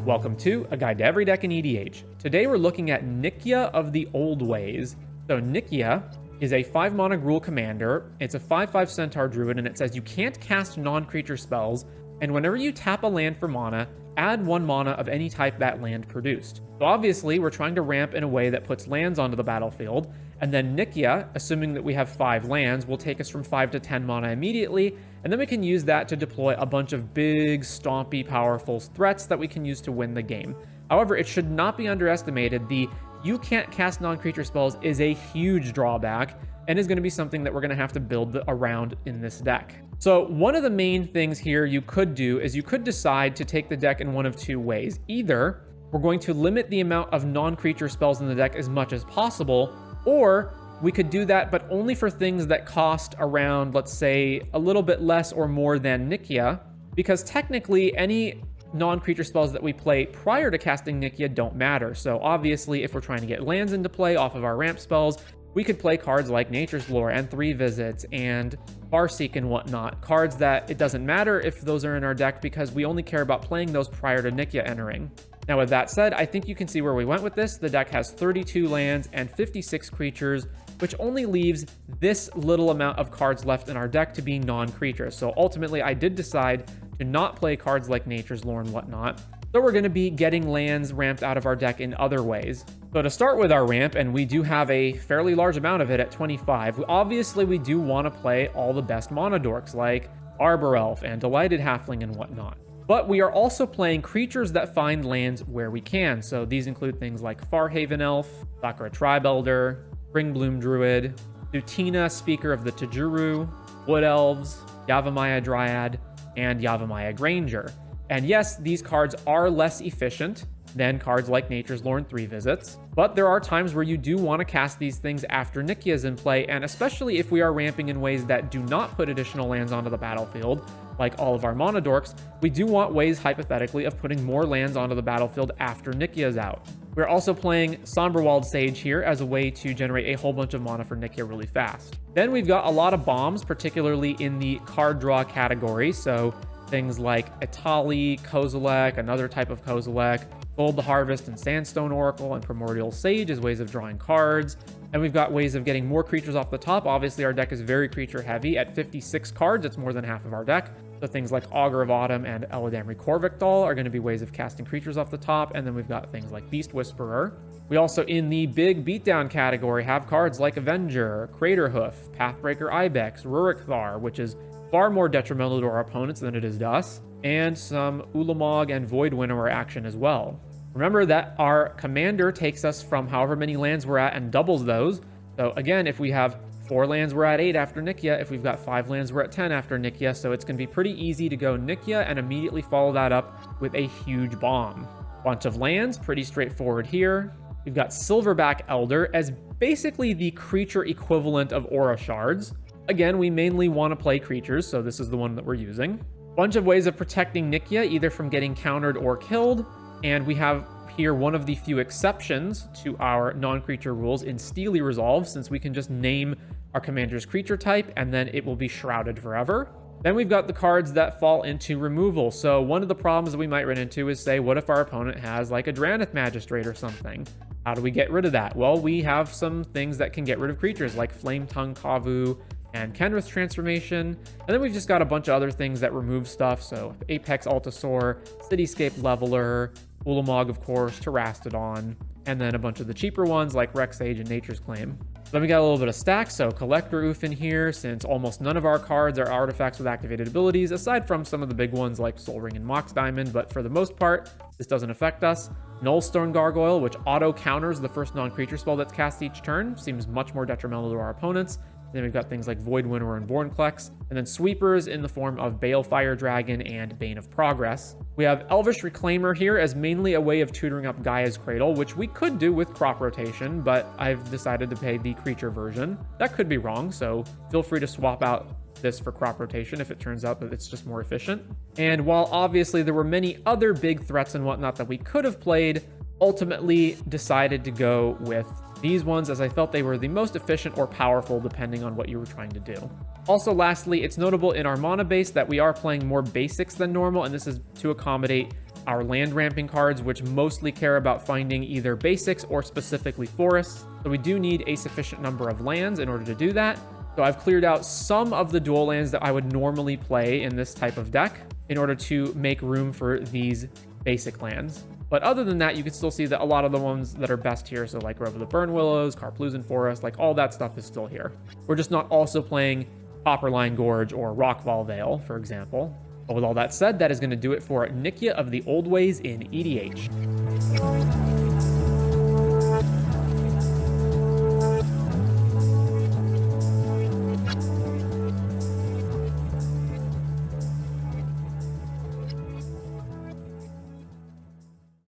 Welcome to A Guide to Every Deck in EDH. Today we're looking at Nikya of the Old Ways. So Nikya is a 5 mana Gruul commander. It's a 5/5 Centaur Druid, and it says you can't cast non-creature spells, and whenever you tap a land for mana, add 1 mana of any type that land produced. So obviously we're trying to ramp in a way that puts lands onto the battlefield, and then Nikya, assuming that we have 5 lands, will take us from 5 to 10 mana immediately, and then we can use that to deploy a bunch of big, stompy, powerful threats that we can use to win the game. However, it should not be underestimated. The you can't cast non-creature spells is a huge drawback and is going to be something that we're going to have to build around in this deck. So one of the main things here you could do is you could decide to take the deck in one of 2 ways. Either we're going to limit the amount of non-creature spells in the deck as much as possible, or we could do that, but only for things that cost around, let's say, a little bit less or more than Nikya, because technically any non-creature spells that we play prior to casting Nikya don't matter. So obviously, if we're trying to get lands into play off of our ramp spells, we could play cards like Nature's Lore and 3 Visits and Farseek and whatnot. Cards that it doesn't matter if those are in our deck because we only care about playing those prior to Nikya entering. Now with that said, I think you can see where we went with this. The deck has 32 lands and 56 creatures, which only leaves this little amount of cards left in our deck to be non-creatures. So ultimately, I did decide to not play cards like Nature's Lore and whatnot. So we're going to be getting lands ramped out of our deck in other ways. So to start with our ramp, and we do have a fairly large amount of it at 25, obviously we do want to play all the best mana dorks like Arbor Elf and Delighted Halfling and whatnot. But we are also playing creatures that find lands where we can. So these include things like Farhaven Elf, Sakura Tribe Elder, Springbloom Druid, Dutina, Speaker of the Tajuru, Wood Elves, Yavimaya Dryad, and Yavimaya Granger. And yes, these cards are less efficient than cards like Nature's Lore and 3 Visits, but there are times where you do want to cast these things after Nikya is in play, and especially if we are ramping in ways that do not put additional lands onto the battlefield, like all of our mana dorks, we do want ways, hypothetically, of putting more lands onto the battlefield after Nikya is out. We're also playing Somberwald Sage here as a way to generate a whole bunch of mana for Nikya really fast. Then we've got a lot of bombs, particularly in the card draw category, so things like Etali, Kozilek, another type of Kozilek, Gold the Harvest and Sandstone Oracle and Primordial Sage as ways of drawing cards. And we've got ways of getting more creatures off the top. Obviously, our deck is very creature heavy. At 56 cards, it's more than half of our deck. So things like Augur of Autumn and Eladamri Corvictol are going to be ways of casting creatures off the top. And then we've got things like Beast Whisperer. We also, in the big beatdown category, have cards like Avenger, Craterhoof, Pathbreaker Ibex, Rurik Thar, which is far more detrimental to our opponents than it is to us, and some Ulamog and Void Winnower action as well. Remember that our commander takes us from however many lands we're at and doubles those. So again, if we have 4 lands, we're at 8 after Nikya. If we've got 5 lands, we're at 10 after Nikya. So it's going to be pretty easy to go Nikya and immediately follow that up with a huge bomb. Bunch of lands, pretty straightforward here. We've got Silverback Elder as basically the creature equivalent of Aura Shards. Again, we mainly want to play creatures, so this is the one that we're using. Bunch of ways of protecting Nikya, either from getting countered or killed. And we have here one of the few exceptions to our non-creature rules in Steely Resolve, since we can just name our commander's creature type and then it will be shrouded forever. Then we've got the cards that fall into removal. So one of the problems that we might run into is, say, what if our opponent has like a Drannith Magistrate or something? How do we get rid of that? Well, we have some things that can get rid of creatures like Flame Tongue Kavu and Kenrith Transformation. And then we've just got a bunch of other things that remove stuff. So Apex Altasaur, Cityscape Leveler, Ulamog, of course, Terastodon, and then a bunch of the cheaper ones like Rexage and Nature's Claim. Then we got a little bit of Stax, so Collector Oof in here, since almost none of our cards are artifacts with activated abilities, aside from some of the big ones like Sol Ring and Mox Diamond, but for the most part, this doesn't affect us. Nullstone Gargoyle, which auto counters the first non-creature spell that's cast each turn, seems much more detrimental to our opponents. Then we've got things like Void Winnower and Vorinclex, and then sweepers in the form of Balefire Dragon and Bane of Progress. We have Elvish Reclaimer here as mainly a way of tutoring up Gaia's Cradle, which we could do with crop rotation, but I've decided to pay the creature version. That could be wrong, so feel free to swap out this for crop rotation if it turns out that it's just more efficient. And while obviously there were many other big threats and whatnot that we could have played, ultimately decided to go with these ones as I felt they were the most efficient or powerful depending on what you were trying to do. Also, lastly, it's notable in our mana base that we are playing more basics than normal, and this is to accommodate our land ramping cards, which mostly care about finding either basics or specifically forests. So we do need a sufficient number of lands in order to do that. So I've cleared out some of the dual lands that I would normally play in this type of deck in order to make room for these basic lands. But other than that, you can still see that a lot of the ones that are best here, so like Grove of the Burn Willows, Karplusan Forest, like all that stuff is still here. We're just not also playing Copperline Gorge or Rockfall Vale, for example. But with all that said, that is going to do it for Nikya of the Old Ways in EDH.